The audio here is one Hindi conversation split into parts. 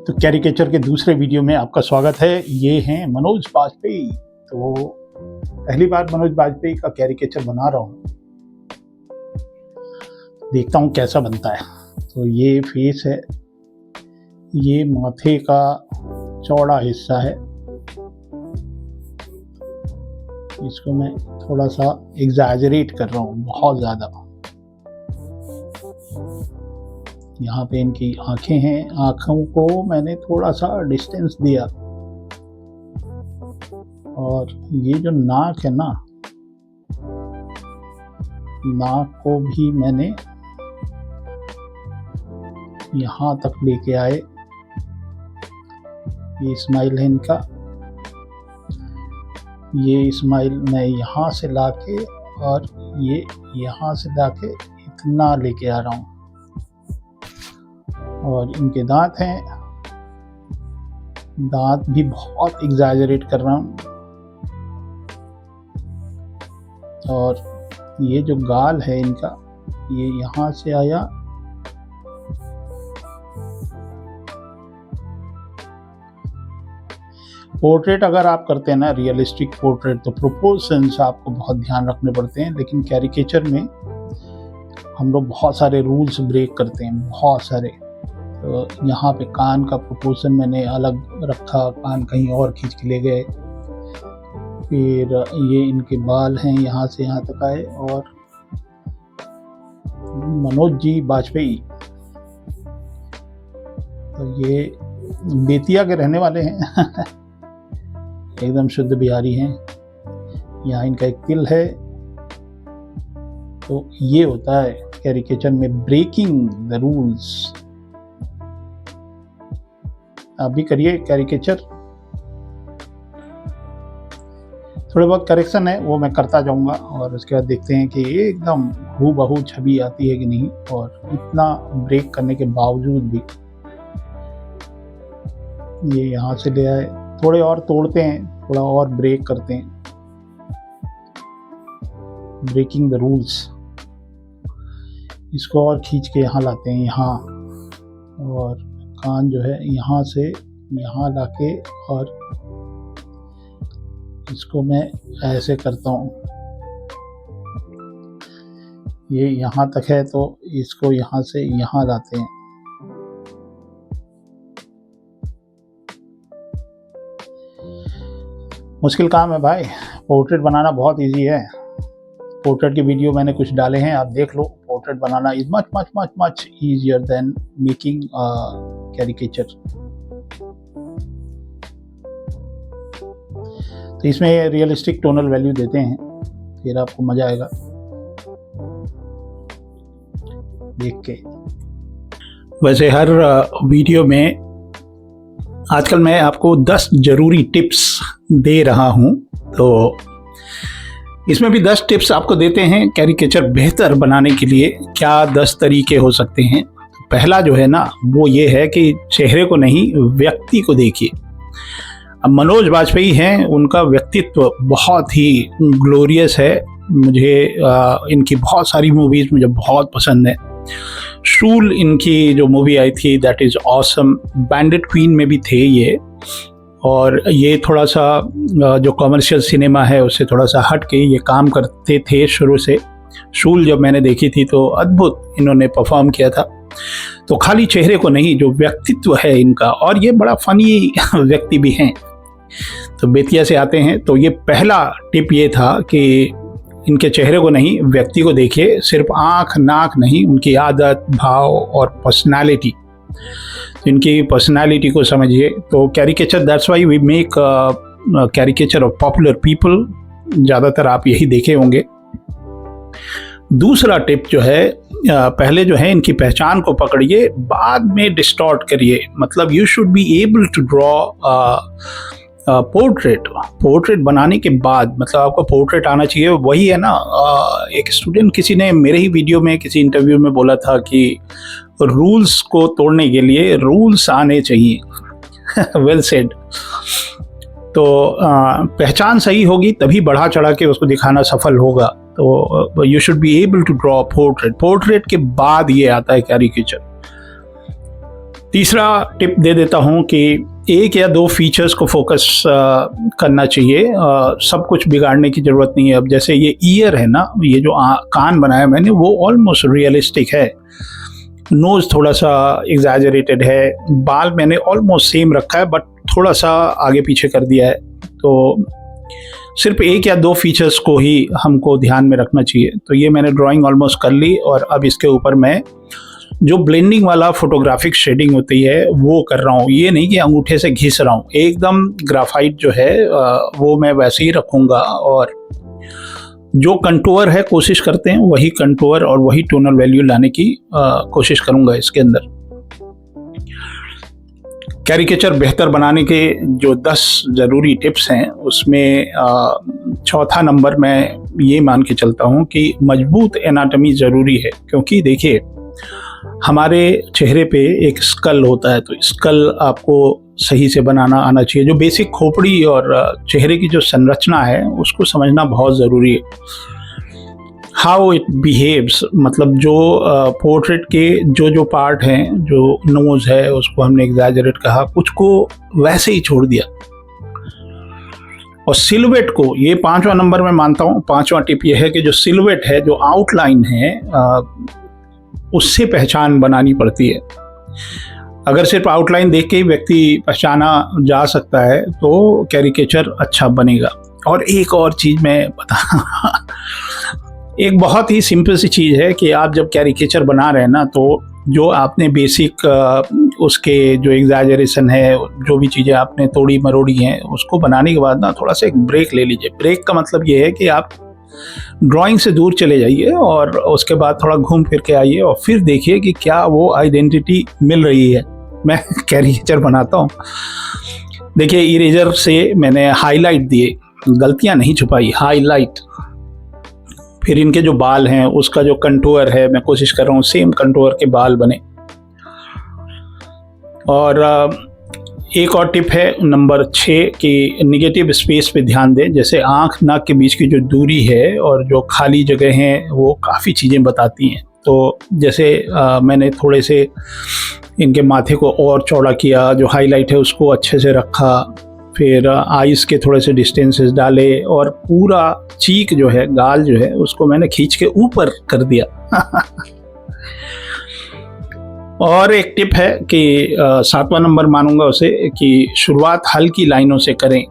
तो कैरिकेचर के दूसरे वीडियो में आपका स्वागत है। ये हैं मनोज बाजपेयी। तो पहली बार मनोज बाजपेयी का कैरिकेचर बना रहा हूँ, देखता हूँ कैसा बनता है। तो ये फेस है, ये माथे का चौड़ा हिस्सा है, इसको मैं थोड़ा सा एग्जैजरेट कर रहा हूँ, बहुत ज़्यादा। यहाँ पे इनकी आंखें हैं, आँखों को मैंने थोड़ा सा डिस्टेंस दिया। और ये जो नाक है ना, नाक को भी मैंने यहाँ तक लेके आए। ये स्माइल है इनका, ये स्माइल मैं यहाँ से लाके और ये यहाँ से लाके इतना लेके आ रहा हूँ। और इनके दांत हैं, दांत भी बहुत एग्जैजरेट कर रहा हूँ। और ये जो गाल है इनका, ये यहाँ से आया, पोर्ट्रेट अगर आप करते हैं ना, रियलिस्टिक पोर्ट्रेट, तो प्रोपोर्शंस आपको बहुत ध्यान रखने पड़ते हैं। लेकिन कैरिकेचर में हम लोग बहुत सारे रूल्स ब्रेक करते हैं, बहुत सारे। तो यहाँ पे कान का प्रोपोर्शन मैंने अलग रखा, कान कहीं और खींच के ले गए। फिर ये इनके बाल हैं, यहाँ से यहाँ तक आए। और मनोज जी बाजपेयी, तो ये बेतिया के रहने वाले हैं एकदम शुद्ध बिहारी हैं। यहाँ इनका एक तिल है। तो ये होता है कैरिकेचर में ब्रेकिंग द रूल्स। आप भी करिए कैरिकेचर, थोड़े बहुत करेक्शन है वो मैं करता जाऊंगा, और उसके बाद देखते हैं कि एकदम हूबहू छवि आती है कि नहीं। और इतना ब्रेक करने के बावजूद भी ये यहाँ से ले आए, थोड़े और तोड़ते हैं, थोड़ा और ब्रेक करते हैं, ब्रेकिंग द रूल्स। इसको और खींच के यहाँ लाते हैं, यहाँ। और कान जो है यहाँ से यहाँ लाके, और इसको मैं ऐसे करता हूँ, ये यहाँ तक है तो इसको यहाँ से यहाँ लाते हैं। मुश्किल काम है भाई, पोर्ट्रेट बनाना बहुत इजी है। पोर्ट्रेट की वीडियो मैंने कुछ डाले हैं, आप देख लो। पोर्ट्रेट बनाना is much much much much easier than making caricature. तो इसमें रियलिस्टिक टोनल वैल्यू देते हैं, फिर आपको मजा आएगा देख के। वैसे हर वीडियो में आजकल मैं आपको 10 जरूरी टिप्स दे रहा हूं, तो इसमें भी 10 टिप्स आपको देते हैं कैरिकेचर बेहतर बनाने के लिए। क्या 10 तरीके हो सकते हैं? पहला जो है ना, वो ये है कि चेहरे को नहीं, व्यक्ति को देखिए। अब मनोज बाजपेयी हैं, उनका व्यक्तित्व बहुत ही ग्लोरियस है। मुझे इनकी बहुत सारी मूवीज़ मुझे बहुत पसंद है। शूल इनकी जो मूवी आई थी, that is awesome. Bandit queen में भी थे ये। और ये थोड़ा सा जो कमर्शियल सिनेमा है उससे थोड़ा सा हट के ये काम करते थे शुरू से। शूल जब मैंने देखी थी तो अद्भुत इन्होंने परफॉर्म किया था। तो खाली चेहरे को नहीं, जो व्यक्तित्व है इनका, और ये बड़ा फनी व्यक्ति भी हैं। तो बेतिया से आते हैं, तो ये पहला टिप ये था कि इनके चेहरे को नहीं, व्यक्ति को देखिए। सिर्फ आँख नाक नहीं, उनकी आदत, भाव और पर्सनालिटी, इनकी पर्सनालिटी को समझिए। तो caricature, that's why we make caricature of popular people. ज़्यादातर आप यही देखे होंगे। दूसरा टिप जो है, पहले जो है इनकी पहचान को पकड़िए, बाद में डिस्टॉर्ट करिए। मतलब you should be able to draw portrait बनाने के बाद, मतलब आपको पोर्ट्रेट आना चाहिए। वही है ना, एक स्टूडेंट किसी ने मेरे ही वीडियो में किसी इंटरव्यू में बोला था कि रूल्स को तोड़ने के लिए रूल्स आने चाहिए वेल सेड। तो पहचान सही होगी तभी बढ़ा चढ़ा के उसको दिखाना सफल होगा। तो you should be able to draw portrait के बाद ये आता है कैरिकेचर। तीसरा टिप दे देता हूँ कि एक या दो फीचर्स को फोकस करना चाहिए, सब कुछ बिगाड़ने की ज़रूरत नहीं है। अब जैसे ये ईयर है ना, ये जो कान बनाया मैंने वो ऑलमोस्ट रियलिस्टिक है, नोज़ थोड़ा सा एग्जैजरेटेड है, बाल मैंने ऑलमोस्ट सेम रखा है बट थोड़ा सा आगे पीछे कर दिया है। तो सिर्फ एक या दो फीचर्स को ही हमको ध्यान में रखना चाहिए। तो ये मैंने ड्राइंग ऑलमोस्ट कर ली और अब इसके ऊपर मैं जो ब्लेंडिंग वाला फोटोग्राफिक शेडिंग होती है वो कर रहा हूँ। ये नहीं कि अंगूठे से घिस रहा हूँ, एकदम ग्राफाइट जो है वो मैं वैसे ही रखूँगा और जो कंटूर है कोशिश करते हैं वही कंटूर और वही टोनल वैल्यू लाने की कोशिश करूँगा इसके अंदर। कैरिकेचर बेहतर बनाने के जो 10 ज़रूरी टिप्स हैं उसमें चौथा नंबर मैं ये मान के चलता हूँ कि मजबूत एनाटॉमी ज़रूरी है। क्योंकि देखिए हमारे चेहरे पे एक स्कल होता है, तो स्कल आपको सही से बनाना आना चाहिए। जो बेसिक खोपड़ी और चेहरे की जो संरचना है उसको समझना बहुत ज़रूरी है। हाउ इट बिहेव्स, मतलब जो पोर्ट्रेट के जो पार्ट हैं, जो नोज़ है उसको हमने एग्जैजरेट कहा, कुछ को वैसे ही छोड़ दिया। और सिलुएट को, ये 5वां नंबर मैं मानता हूँ, 5वां टिप ये है कि जो सिलुएट है, जो आउटलाइन है, उससे पहचान बनानी पड़ती है। अगर सिर्फ आउटलाइन देख के ही व्यक्ति पहचाना जा सकता है तो कैरिकेचर अच्छा बनेगा। और एक और चीज़ मैं बता एक बहुत ही सिंपल सी चीज़ है कि आप जब कैरिकेचर बना रहे हैं ना, तो जो आपने बेसिक उसके जो एग्जैजरेशन है, जो भी चीज़ें आपने तोड़ी मरोड़ी हैं, उसको बनाने के बाद ना थोड़ा सा एक ब्रेक ले लीजिए। ब्रेक का मतलब ये है कि आप ड्राइंग से दूर चले जाइए और उसके बाद थोड़ा घूम फिर के आइए और फिर देखिए कि क्या वो आइडेंटिटी मिल रही है। मैं कैरिकेचर बनाता हूँ, देखिए इरेजर से मैंने हाईलाइट दिए, गलतियाँ नहीं छुपाई, हाईलाइट। फिर इनके जो बाल हैं उसका जो कंटूर है मैं कोशिश कर रहा हूँ सेम कंटूर के बाल बने। और एक और टिप है नंबर 6 कि निगेटिव स्पेस पे ध्यान दें। जैसे आँख नाक के बीच की जो दूरी है और जो खाली जगह हैं वो काफ़ी चीज़ें बताती हैं। तो जैसे मैंने थोड़े से इनके माथे को और चौड़ा किया, जो हाईलाइट है उसको अच्छे से रखा, फिर आइज़ के थोड़े से डिस्टेंसेस डाले और पूरा चीक जो है, गाल जो है, उसको मैंने खींच के ऊपर कर दिया। और एक टिप है कि 7वां नंबर मानूंगा उसे कि शुरुआत हल्की लाइनों से करें।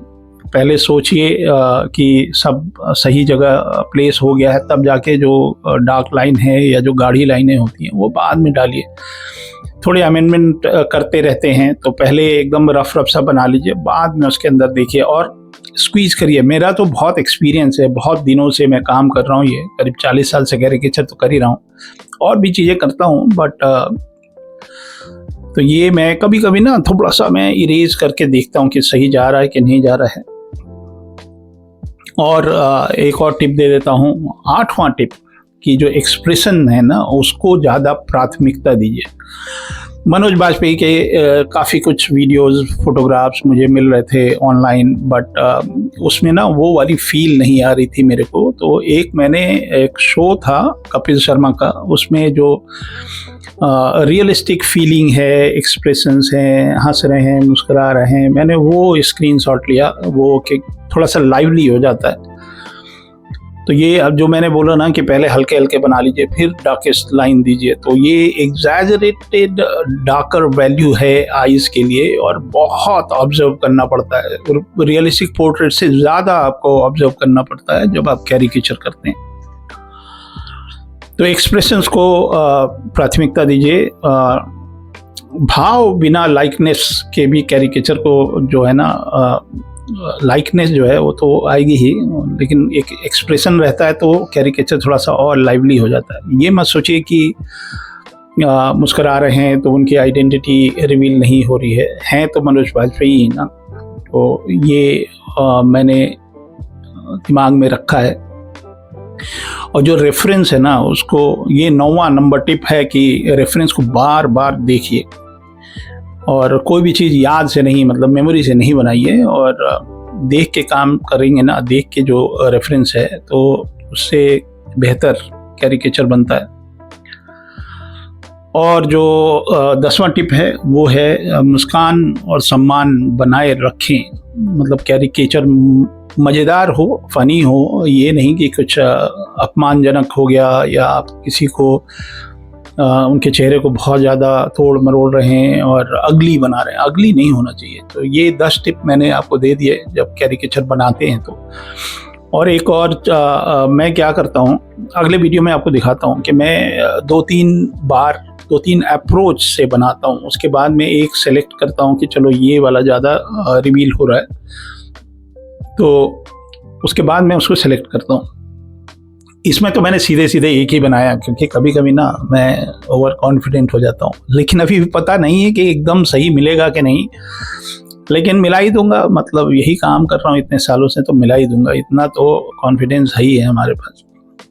पहले सोचिए कि सब सही जगह प्लेस हो गया है, तब जाके जो डार्क लाइन है या जो गाढ़ी लाइनें होती हैं वो बाद में डालिए। थोड़े अमेंडमेंट करते रहते हैं, तो पहले एकदम रफ सा बना लीजिए, बाद में उसके अंदर देखिए और स्क्वीज करिए। मेरा तो बहुत एक्सपीरियंस है, बहुत दिनों से मैं काम कर रहा हूँ, ये करीब 40 साल से कैरिकेचर तो कर ही रहा हूँ, और भी चीज़ें करता हूँ, बट तो ये मैं कभी कभी ना थोड़ा सा मैं इरेज करके देखता हूँ कि सही जा रहा है कि नहीं जा रहा है। और एक और टिप दे देता हूँ, 8वां टिप कि जो एक्सप्रेशन है ना उसको ज़्यादा प्राथमिकता दीजिए। मनोज बाजपेयी के काफ़ी कुछ वीडियोस, फोटोग्राफ्स मुझे मिल रहे थे ऑनलाइन, बट उसमें ना वो वाली फील नहीं आ रही थी मेरे को। तो मैंने एक शो था कपिल शर्मा का, उसमें जो रियलिस्टिक फीलिंग है, एक्सप्रेशंस हैं, हंस रहे हैं, मुस्कुरा रहे हैं, मैंने वो स्क्रीनशॉट लिया, वो कि थोड़ा सा लाइवली हो जाता है। तो ये अब जो मैंने बोला ना कि पहले हल्के हल्के बना लीजिए फिर डार्केस्ट लाइन दीजिए, तो ये एग्जैजरेटेड डार्कर वैल्यू है आईज के लिए और बहुत ऑब्जर्व करना पड़ता है। रियलिस्टिक पोर्ट्रेट से ज़्यादा आपको ऑब्जर्व करना पड़ता है जब आप कैरिकेचर करते हैं। तो एक्सप्रेशंस को प्राथमिकता दीजिए। भाव बिना लाइकनेस के भी कैरिकेचर को जो है ना, लाइकनेस जो है वो तो आएगी ही, लेकिन एक एक्सप्रेशन रहता है तो कैरिकेचर थोड़ा सा और लाइवली हो जाता है। ये मत सोचिए कि मुस्कुरा रहे हैं तो उनकी आइडेंटिटी रिवील नहीं हो रही है तो मनोज बाजपेयी ना। तो ये मैंने दिमाग में रखा है। और जो रेफरेंस है ना उसको, ये 9वां नंबर टिप है कि रेफरेंस को बार बार देखिए और कोई भी चीज़ याद से नहीं, मतलब मेमोरी से नहीं बनाइए, और देख के काम करेंगे ना, देख के जो रेफरेंस है तो उससे बेहतर कैरिकेचर बनता है। और जो 10वां टिप है वो है मुस्कान और सम्मान बनाए रखें। मतलब कैरिकेचर मज़ेदार हो, फ़नी हो, ये नहीं कि कुछ अपमानजनक हो गया या आप किसी को उनके चेहरे को बहुत ज़्यादा तोड़ मरोड़ रहे हैं और अगली बना रहे हैं। अगली नहीं होना चाहिए। तो ये 10 टिप मैंने आपको दे दिए जब कैरिकेचर बनाते हैं तो। और एक और मैं क्या करता हूँ, अगले वीडियो में आपको दिखाता हूँ कि मैं 2-3 अप्रोच से बनाता हूँ। उसके बाद मैं एक सेलेक्ट करता हूँ कि चलो ये वाला ज़्यादा रिवील हो रहा है, तो उसके बाद मैं उसको सेलेक्ट करता हूँ। इसमें तो मैंने सीधे सीधे एक ही बनाया, क्योंकि कभी कभी ना मैं ओवर कॉन्फिडेंट हो जाता हूँ। लेकिन अभी भी पता नहीं है कि एकदम सही मिलेगा कि नहीं, लेकिन मिला ही दूंगा। मतलब यही काम कर रहा हूँ इतने सालों से, तो मिला ही दूंगा। इतना तो कॉन्फिडेंस है ही है हमारे पास।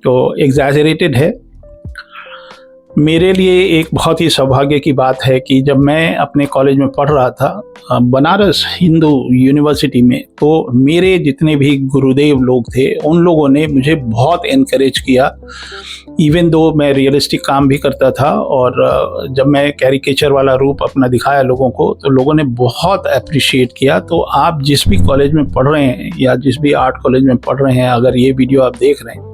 तो एग्जैजरेटेड है। मेरे लिए एक बहुत ही सौभाग्य की बात है कि जब मैं अपने कॉलेज में पढ़ रहा था बनारस हिंदू यूनिवर्सिटी में, तो मेरे जितने भी गुरुदेव लोग थे उन लोगों ने मुझे बहुत एनकरेज किया। इवन दो मैं रियलिस्टिक काम भी करता था, और जब मैं कैरिकेचर वाला रूप अपना दिखाया लोगों को, तो लोगों ने बहुत अप्रिशिएट किया। तो आप जिस भी कॉलेज में पढ़ रहे हैं या जिस भी आर्ट कॉलेज में पढ़ रहे हैं, अगर ये वीडियो आप देख रहे हैं,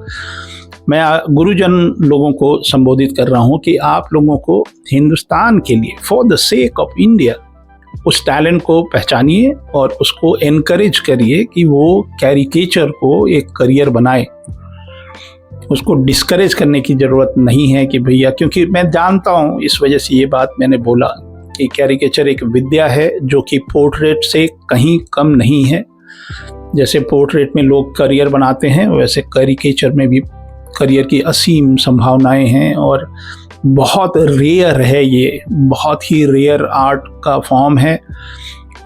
मैं गुरुजन लोगों को संबोधित कर रहा हूँ कि आप लोगों को हिंदुस्तान के लिए, for the sake of India, उस टैलेंट को पहचानिए और उसको एनकरेज करिए कि वो कैरिकेचर को एक करियर बनाए। उसको डिस्करेज करने की ज़रूरत नहीं है कि भैया, क्योंकि मैं जानता हूँ, इस वजह से ये बात मैंने बोला कि कैरिकेचर एक विद्या है जो कि पोर्ट्रेट से कहीं कम नहीं है। जैसे पोर्ट्रेट में लोग करियर बनाते हैं, वैसे कैरिकेचर में भी करियर की असीम संभावनाएं हैं। और बहुत रेयर है, ये बहुत ही रेयर आर्ट का फॉर्म है।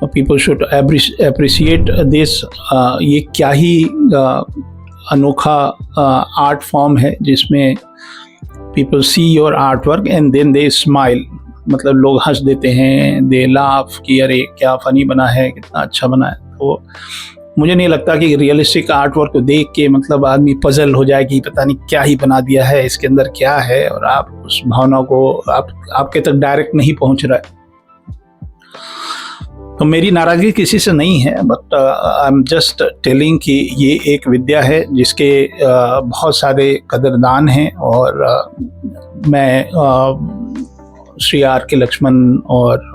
People should appreciate this. ये क्या ही अनोखा आर्ट फॉर्म है जिसमें people see your art work and then they smile. मतलब लोग हंस देते हैं, दे लाफ कि अरे क्या फ़नी बना है, कितना अच्छा बना है। तो मुझे नहीं लगता कि रियलिस्टिक आर्ट वर्क को देख के मतलब आदमी पजल हो जाए कि पता नहीं क्या ही बना दिया है, इसके अंदर क्या है, और आप उस भावना को आपके तक डायरेक्ट नहीं पहुंच रहा है। तो मेरी नाराज़गी किसी से नहीं है, but I am just telling कि ये एक विद्या है जिसके बहुत सारे कदरदान हैं। और मैं श्री आर के लक्ष्मण और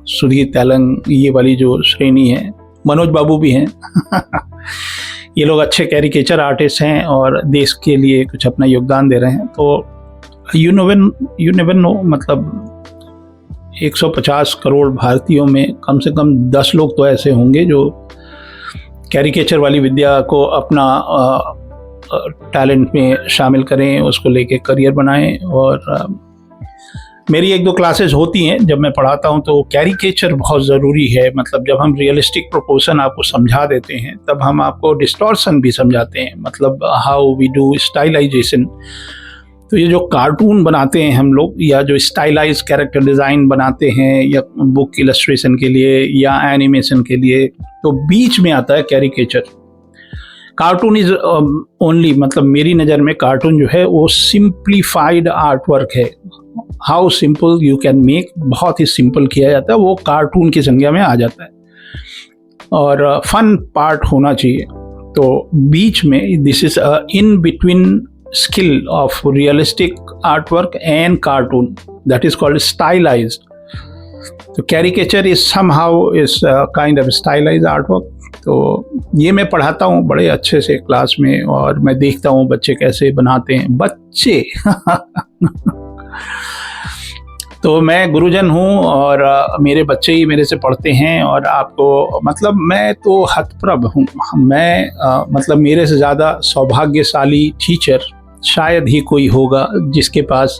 सुधीर तेलंग, ये वाली जो श्रेणी है, मनोज बाबू भी हैं ये लोग अच्छे कैरिकेचर आर्टिस्ट हैं और देश के लिए कुछ अपना योगदान दे रहे हैं। तो यू नेवर नो, मतलब 150 करोड़ भारतीयों में कम से कम 10 लोग तो ऐसे होंगे जो कैरिकेचर वाली विद्या को अपना टैलेंट में शामिल करें, उसको लेके करियर बनाएं। और मेरी 1-2 क्लासेस होती हैं जब मैं पढ़ाता हूं, तो कैरिकेचर बहुत ज़रूरी है। मतलब जब हम रियलिस्टिक प्रोपोर्शन आपको समझा देते हैं, तब हम आपको डिस्टॉर्शन भी समझाते हैं, मतलब हाउ वी डू स्टाइलाइजेशन। तो ये जो कार्टून बनाते हैं हम लोग, या जो स्टाइलाइज कैरेक्टर डिज़ाइन बनाते हैं, या बुक इलस्ट्रेशन के लिए या एनिमेशन के लिए, तो बीच में आता है कैरिकेचर। कार्टून इज ओनली, मतलब मेरी नज़र में कार्टून जो है वो सिंप्लीफाइड आर्ट वर्क है। How simple you can make, बहुत ही सिंपल किया जाता है, वो कार्टून की संज्ञा में आ जाता है। और फन पार्ट होना चाहिए। तो बीच में this is in between skill of realistic artwork and cartoon, that is called stylized. So caricature is somehow is kind of stylized artwork. तो ये मैं पढ़ाता हूँ बड़े अच्छे से क्लास में, और मैं देखता हूँ बच्चे कैसे बनाते हैं। बच्चे तो मैं गुरुजन हूँ और मेरे बच्चे ही मेरे से पढ़ते हैं। और आपको मतलब मैं तो हतप्रभ हूँ। मैं मतलब मेरे से ज़्यादा सौभाग्यशाली टीचर शायद ही कोई होगा जिसके पास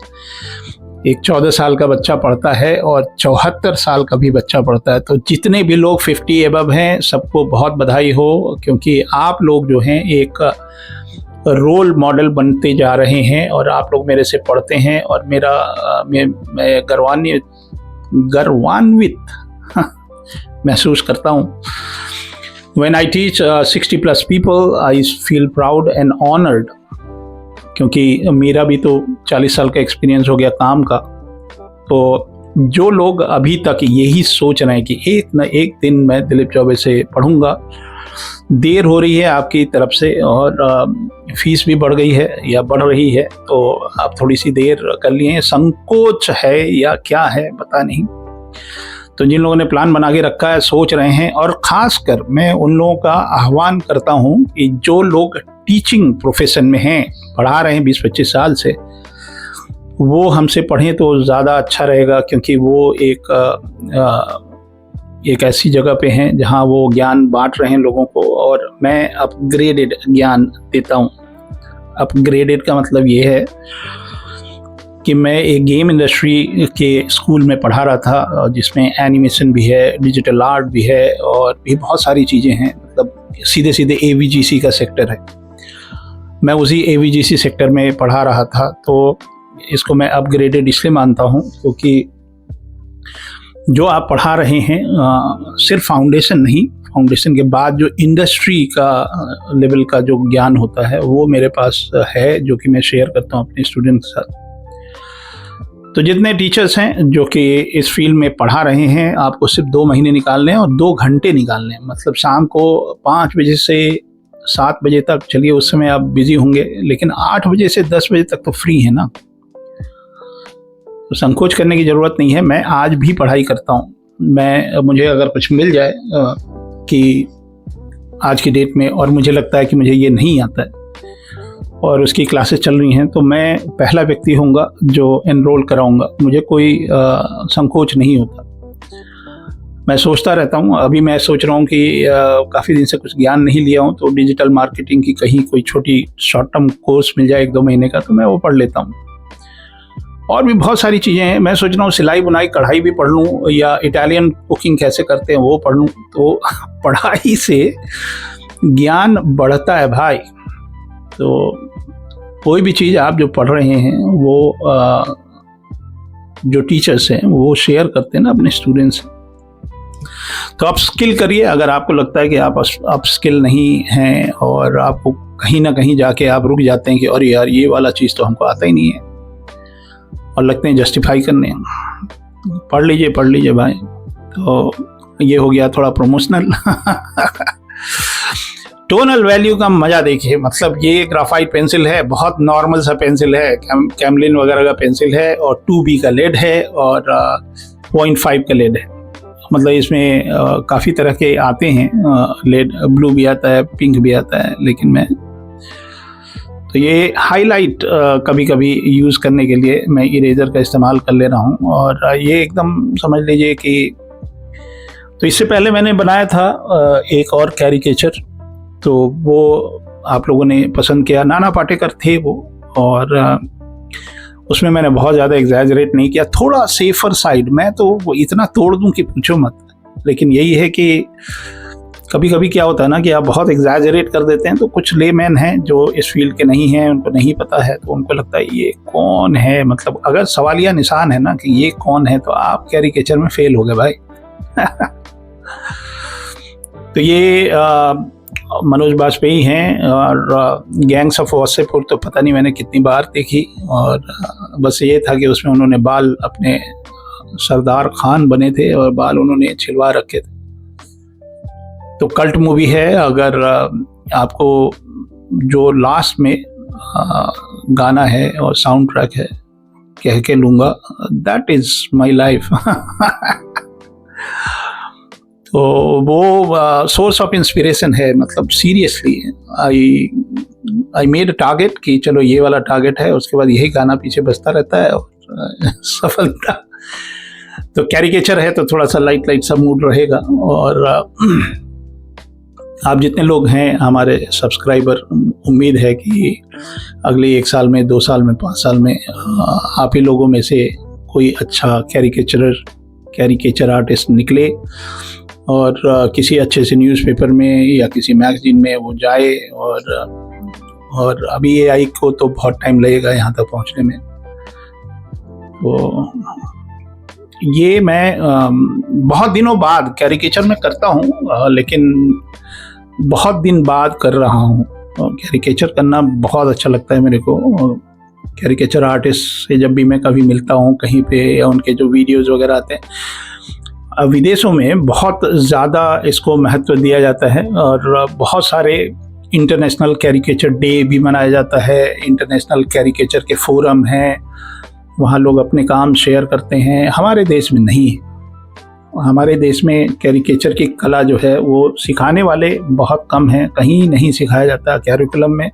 एक 14 साल का बच्चा पढ़ता है और 74 साल का भी बच्चा पढ़ता है। तो जितने भी लोग 50 एबव हैं, सबको बहुत बधाई हो, क्योंकि आप लोग जो हैं एक रोल मॉडल बनते जा रहे हैं और आप लोग मेरे से पढ़ते हैं। और मैं गर्वान्वित महसूस करता हूँ। When I teach 60+ people, I feel proud and honored, क्योंकि मेरा भी तो 40 साल का एक्सपीरियंस हो गया काम का। तो जो लोग अभी तक यही सोच रहे हैं कि एक न एक दिन मैं दिलीप चौबे से पढ़ूंगा, देर हो रही है आपकी तरफ से, और फीस भी बढ़ गई है या बढ़ रही है, तो आप थोड़ी सी देर कर लिए, संकोच है या क्या है पता नहीं। तो जिन लोगों ने प्लान बना के रखा है, सोच रहे हैं, और ख़ासकर मैं उन लोगों का आह्वान करता हूं कि जो लोग टीचिंग प्रोफेशन में हैं, पढ़ा रहे हैं 20-25 साल से, वो हमसे पढ़ें तो ज़्यादा अच्छा रहेगा, क्योंकि वो एक ऐसी जगह पे हैं जहां वो ज्ञान बांट रहे हैं लोगों को, और मैं अपग्रेडेड ज्ञान देता हूं। अपग्रेडेड का मतलब ये है कि मैं एक गेम इंडस्ट्री के स्कूल में पढ़ा रहा था, जिसमें एनिमेशन भी है, डिजिटल आर्ट भी है, और भी बहुत सारी चीज़ें हैं। मतलब सीधे सीधे AVGC का सेक्टर है, मैं उसी AVGC सेक्टर में पढ़ा रहा था। तो इसको मैं अपग्रेडेड इसलिए मानता हूँ क्योंकि जो आप पढ़ा रहे हैं सिर्फ फाउंडेशन नहीं, फाउंडेशन के बाद जो इंडस्ट्री का लेवल का जो ज्ञान होता है वो मेरे पास है, जो कि मैं शेयर करता हूँ अपने स्टूडेंट के साथ। तो जितने टीचर्स हैं जो कि इस फील्ड में पढ़ा रहे हैं, आपको सिर्फ 2 महीने निकालने हैं और 2 घंटे निकालने हैं। मतलब शाम को 5 बजे से 7 बजे तक, चलिए उस समय आप बिजी होंगे, लेकिन 8 बजे से 10 बजे तक तो फ्री है ना। तो संकोच करने की ज़रूरत नहीं है। मैं आज भी पढ़ाई करता हूँ। मुझे अगर कुछ मिल जाए कि आज की डेट में, और मुझे लगता है कि मुझे ये नहीं आता है और उसकी क्लासेस चल रही हैं, तो मैं पहला व्यक्ति होऊंगा जो एनरोल कराऊंगा। मुझे कोई संकोच नहीं होता। मैं सोचता रहता हूँ, अभी मैं सोच रहा हूँ कि काफ़ी दिन से कुछ ज्ञान नहीं लिया हूँ, तो डिजिटल मार्केटिंग की कहीं कोई छोटी शॉर्ट टर्म कोर्स मिल जाए 1-2 महीने का, तो मैं वो पढ़ लेता हूँ। और भी बहुत सारी चीज़ें हैं। मैं सोच रहा हूँ सिलाई बुनाई कढ़ाई भी पढ़ लूँ, या इटालियन कुकिंग कैसे करते हैं वो पढ़ लूँ। तो पढ़ाई से ज्ञान बढ़ता है भाई। तो कोई भी चीज़ आप जो पढ़ रहे हैं वो जो टीचर्स हैं वो शेयर करते हैं ना अपने स्टूडेंट्स से। तो आप स्किल करिए। अगर आपको लगता है कि आप स्किल नहीं हैं और आपको कहीं ना कहीं जाके आप रुक जाते हैं कि अरे यार ये वाला चीज़ तो हमको आता ही नहीं है, और लगते हैं जस्टिफाई करने, पढ़ लीजिए भाई। तो ये हो गया थोड़ा प्रमोशनल। टोनल वैल्यू का मज़ा देखिए। मतलब ये ग्राफाइट पेंसिल है, बहुत नॉर्मल सा पेंसिल है, कैमलिन वगैरह का पेंसिल है, और 2B का लेड है, और 0.5 का लेड है। मतलब इसमें काफ़ी तरह के आते हैं लेड, ब्लू भी आता है, पिंक भी आता है, लेकिन मैं तो ये हाईलाइट कभी कभी यूज़ करने के लिए मैं इरेजर का इस्तेमाल कर ले रहा हूँ। और ये एकदम समझ लीजिए कि, तो इससे पहले मैंने बनाया था एक और कैरिकेचर, तो वो आप लोगों ने पसंद किया। नाना पाटेकर थे वो, और उसमें मैंने बहुत ज़्यादा एग्जैजरेट नहीं किया, थोड़ा सेफर साइड। मैं तो वो इतना तोड़ दूं कि पूछो मत। लेकिन यही है कि कभी कभी क्या होता है ना कि आप बहुत एग्जैजरेट कर देते हैं, तो कुछ लेमैन हैं जो इस फील्ड के नहीं हैं, उनको नहीं पता है, तो उनको लगता है ये कौन है। मतलब अगर सवालिया निशान है ना कि ये कौन है, तो आप कैरिकेचर में फेल हो गए भाई। तो ये मनोज बाजपेयी हैं, और गैंग्स ऑफ वासेपुर तो पता नहीं मैंने कितनी बार देखी, और बस ये था कि उसमें उन्होंने बाल अपने सरदार खान बने थे और बाल उन्होंने छिलवा रखे थे। तो कल्ट मूवी है। अगर आपको जो लास्ट में गाना है और साउंड ट्रैक है, कह के लूँगा, दैट इज़ माई लाइफ। तो वो सोर्स ऑफ इंस्पिरेशन है। मतलब seriously I made a target कि चलो ये वाला टारगेट है, उसके बाद यही गाना पीछे बजता रहता है, और सफलता। तो कैरिकेचर है तो थोड़ा सा लाइट सा मूड रहेगा। और आप जितने लोग हैं हमारे सब्सक्राइबर, उम्मीद है कि अगले 1 साल में, 2 साल में, 5 साल में आप ही लोगों में से कोई अच्छा कैरिकेचर आर्टिस्ट निकले, और किसी अच्छे से न्यूज़पेपर में या किसी मैगजीन में वो जाए। और अभी AI को तो बहुत टाइम लगेगा यहाँ तक पहुँचने में। तो ये मैं बहुत दिनों बाद कैरिकेचर में करता हूँ, लेकिन बहुत दिन बाद कर रहा हूँ। कैरिकेचर करना बहुत अच्छा लगता है मेरे को। कैरिकेचर आर्टिस्ट से जब भी मैं कभी मिलता हूँ कहीं पे, या उनके जो वीडियोज़ वगैरह आते हैं, विदेशों में बहुत ज़्यादा इसको महत्व दिया जाता है और बहुत सारे इंटरनेशनल कैरिकेचर डे भी मनाया जाता है, इंटरनेशनल कैरिकेचर के फोरम हैं, वहाँ लोग अपने काम शेयर करते हैं। हमारे देश में नहीं है। हमारे देश में कैरिकेचर की कला जो है वो सिखाने वाले बहुत कम हैं, कहीं नहीं सिखाया जाता कैरिकुलम में।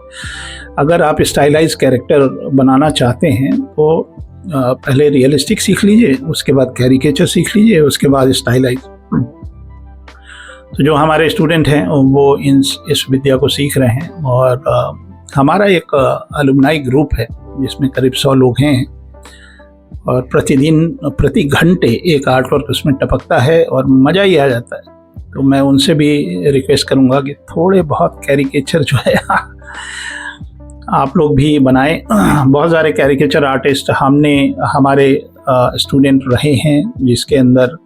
अगर आप स्टाइलाइज कैरेक्टर बनाना चाहते हैं तो पहले रियलिस्टिक सीख लीजिए, उसके बाद कैरिकेचर सीख लीजिए, उसके बाद स्टाइलाइज। तो जो हमारे स्टूडेंट हैं वो इस विद्या को सीख रहे हैं और हमारा एक अलुमनाई ग्रुप है जिसमें करीब 100 लोग हैं और प्रति घंटे एक आर्ट वर्क उसमें टपकता है और मज़ा ही आ जाता है। तो मैं उनसे भी रिक्वेस्ट करूँगा कि थोड़े बहुत कैरिकेचर जो है आप लोग भी बनाएं। बहुत सारे कैरिकेचर आर्टिस्ट हमारे स्टूडेंट रहे हैं जिसके अंदर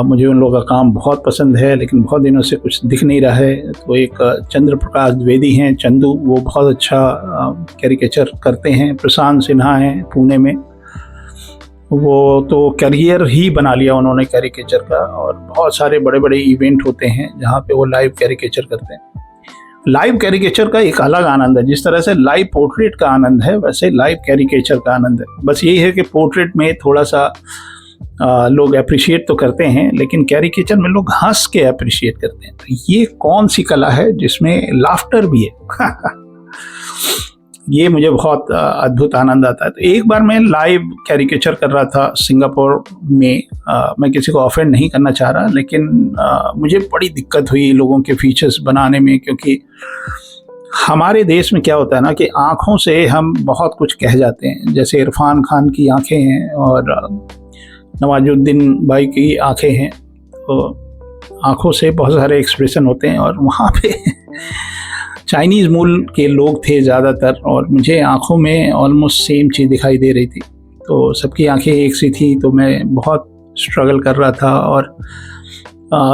मुझे उन लोगों का काम बहुत पसंद है, लेकिन बहुत दिनों से कुछ दिख नहीं रहा है। तो एक चंद्र प्रकाश द्विवेदी हैं, चंदू, वो बहुत अच्छा कैरिकेचर करते हैं। प्रशांत सिन्हा हैं पुणे में, वो तो करियर ही बना लिया उन्होंने कैरिकेचर का, और बहुत सारे बड़े बड़े इवेंट होते हैं जहाँ पे वो लाइव कैरिकेचर करते हैं। लाइव कैरिकेचर का एक अलग आनंद है। जिस तरह से लाइव पोर्ट्रेट का आनंद है वैसे लाइव कैरिकेचर का आनंद है। बस यही है कि पोर्ट्रेट में थोड़ा सा लोग अप्रिशिएट तो करते हैं, लेकिन कैरिकेचर में लोग हंस के अप्रिशिएट करते हैं। तो ये कौन सी कला है जिसमें लाफ्टर भी है ये मुझे बहुत अद्भुत आनंद आता है। तो एक बार मैं लाइव कैरिकेचर कर रहा था सिंगापुर में। मैं किसी को ऑफेंड नहीं करना चाह रहा, लेकिन मुझे बड़ी दिक्कत हुई लोगों के फीचर्स बनाने में, क्योंकि हमारे देश में क्या होता है ना कि आँखों से हम बहुत कुछ कह जाते हैं। जैसे इरफान खान की आँखें हैं और नवाजुद्दीन भाई की आँखें हैं, तो आँखों से बहुत सारे एक्सप्रेशन होते हैं। और वहाँ पे चाइनीज़ मूल के लोग थे ज़्यादातर, और मुझे आँखों में ऑलमोस्ट सेम चीज़ दिखाई दे रही थी। तो सबकी आँखें एक सी थी, तो मैं बहुत स्ट्रगल कर रहा था और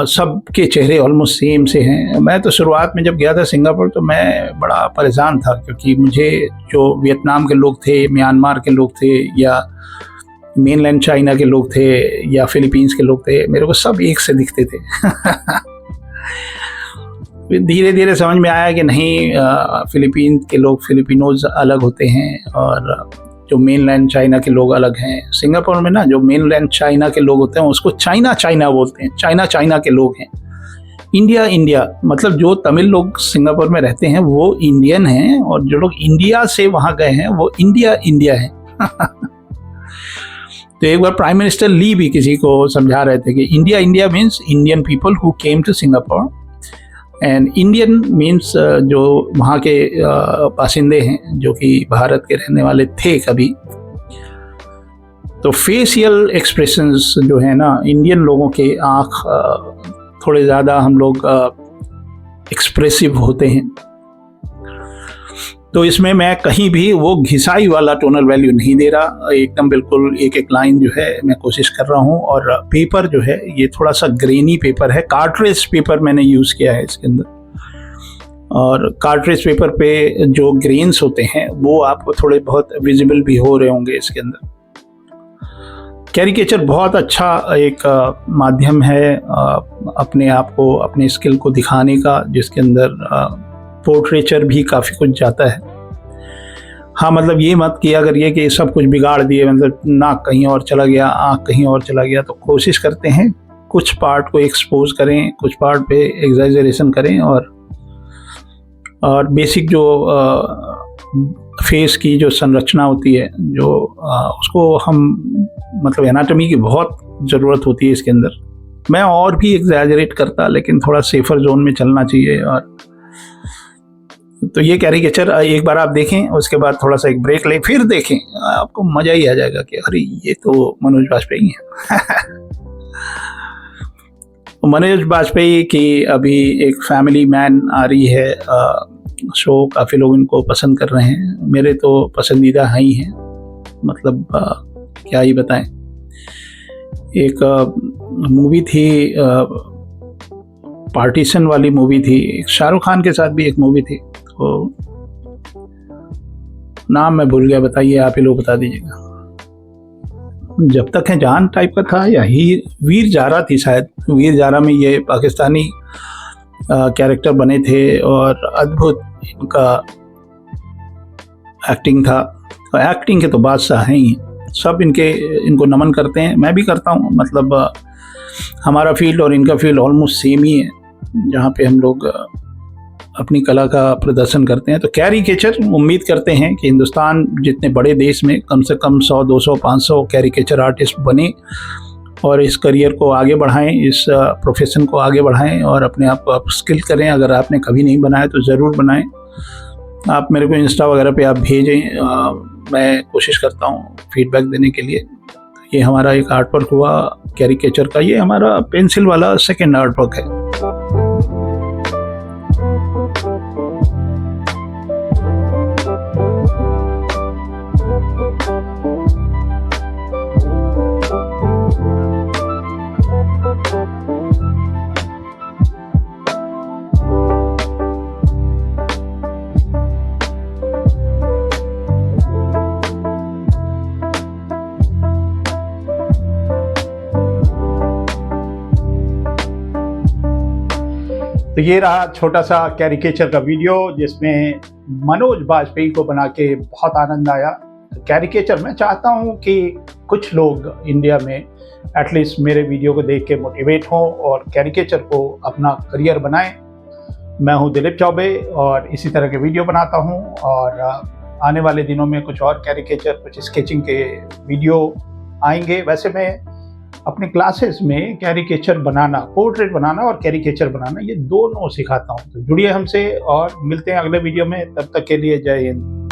सबके चेहरे ऑलमोस्ट सेम से हैं। मैं तो शुरुआत में जब गया था सिंगापुर तो मैं बड़ा परेशान था, क्योंकि मुझे जो वियतनाम के लोग थे, म्यांमार के लोग थे, या मेनलैंड चाइना के लोग थे, या फिलीपींस के लोग थे, मेरे को सब एक से दिखते थे धीरे धीरे समझ में आया कि नहीं, फिलीपींस के लोग फिलिपिनोज अलग होते हैं और जो मेनलैंड चाइना के लोग अलग हैं। सिंगापुर में ना जो मेनलैंड चाइना के लोग होते हैं उसको चाइना चाइना बोलते हैं, चाइना चाइना के लोग हैं। इंडिया इंडिया मतलब जो तमिल लोग सिंगापुर में रहते हैं वो इंडियन हैं, और जो लोग इंडिया से वहाँ गए हैं वो इंडिया इंडिया हैं तो एक बार प्राइम मिनिस्टर ली भी किसी को समझा रहे थे कि India India means Indian people who came to Singapore, and Indian means जो वहाँ के बासिंदे हैं जो कि भारत के रहने वाले थे कभी। तो फेशियल एक्सप्रेशंस जो है ना, इंडियन लोगों के आँख थोड़े ज़्यादा हम लोग एक्सप्रेसिव होते हैं। तो इसमें मैं कहीं भी वो घिसाई वाला टोनल वैल्यू नहीं दे रहा, एकदम बिल्कुल एक एक लाइन जो है मैं कोशिश कर रहा हूँ। और पेपर जो है ये थोड़ा सा ग्रेनी पेपर है, कार्ट्रेज पेपर मैंने यूज़ किया है इसके अंदर। और कार्ट्रेज पेपर पे जो ग्रेन्स होते हैं वो आपको थोड़े बहुत विजिबल भी हो रहे होंगे इसके अंदर। कैरिकेचर बहुत अच्छा एक माध्यम है अपने आप को, अपने स्किल को दिखाने का, जिसके अंदर पोर्ट्रेचर भी काफ़ी कुछ जाता है। हाँ, मतलब ये मत किया करिए कि सब कुछ बिगाड़ दिए, मतलब नाक कहीं और चला गया, आँख कहीं और चला गया। तो कोशिश करते हैं कुछ पार्ट को एक्सपोज करें, कुछ पार्ट पे एग्जैजरेशन करें, और बेसिक जो फेस की जो संरचना होती है, जो उसको हम मतलब एनाटॉमी की बहुत ज़रूरत होती है इसके अंदर। मैं और भी एग्जैजरेट करता, लेकिन थोड़ा सेफर जोन में चलना चाहिए। और तो ये कैरिकेचर एक बार आप देखें, उसके बाद थोड़ा सा एक ब्रेक लें, फिर देखें, आपको मज़ा ही आ जाएगा कि अरे ये तो मनोज बाजपेयी हैं मनोज बाजपेयी की अभी एक फैमिली मैन आ रही है शो, काफ़ी लोग इनको पसंद कर रहे हैं, मेरे तो पसंदीदा हैं ही हैं। मतलब क्या ही बताएं। एक मूवी थी, पार्टीशन वाली मूवी थी, एक शाहरुख खान के साथ भी एक मूवी थी, तो नाम मैं भूल गया, बताइए आप ही लोग बता दीजिएगा। जब तक है जान टाइप का था या वीर जारा थी शायद। वीर जारा में ये पाकिस्तानी कैरेक्टर बने थे और अद्भुत इनका एक्टिंग था। तो एक्टिंग के तो बादशाह हैं ही, सब इनको नमन करते हैं, मैं भी करता हूँ। मतलब हमारा फील्ड और इनका फील्ड ऑलमोस्ट सेम ही है, जहाँ पे हम लोग अपनी कला का प्रदर्शन करते हैं। तो कैरिकेचर उम्मीद करते हैं कि हिंदुस्तान जितने बड़े देश में कम से कम 100, 200, 500 कैरिकेचर आर्टिस्ट बने और इस करियर को आगे बढ़ाएं, इस प्रोफेशन को आगे बढ़ाएं और अपने आप को अपस्किल करें। अगर आपने कभी नहीं बनाया तो ज़रूर बनाएं। आप मेरे को इंस्टा वगैरह पे आप भेजें, मैं कोशिश करता हूँ फीडबैक देने के लिए। ये हमारा एक आर्टवर्क हुआ कैरिकेचर का, ये हमारा पेंसिल वाला सेकेंड आर्टवर्क है। तो ये रहा छोटा सा कैरिकेचर का वीडियो जिसमें मनोज बाजपेयी को बना के बहुत आनंद आया। तो कैरिकेचर मैं चाहता हूँ कि कुछ लोग इंडिया में एटलीस्ट मेरे वीडियो को देख के मोटिवेट हों और कैरिकेचर को अपना करियर बनाएं। मैं हूँ दिलीप चौबे और इसी तरह के वीडियो बनाता हूँ और आने वाले दिनों में कुछ और कैरिकेचर, कुछ स्केचिंग के वीडियो आएंगे। वैसे मैं अपने क्लासेस में कैरिकेचर बनाना, पोर्ट्रेट बनाना और कैरिकेचर बनाना, ये दोनों सिखाता हूँ। तो जुड़िए हमसे और मिलते हैं अगले वीडियो में। तब तक के लिए जय हिंद।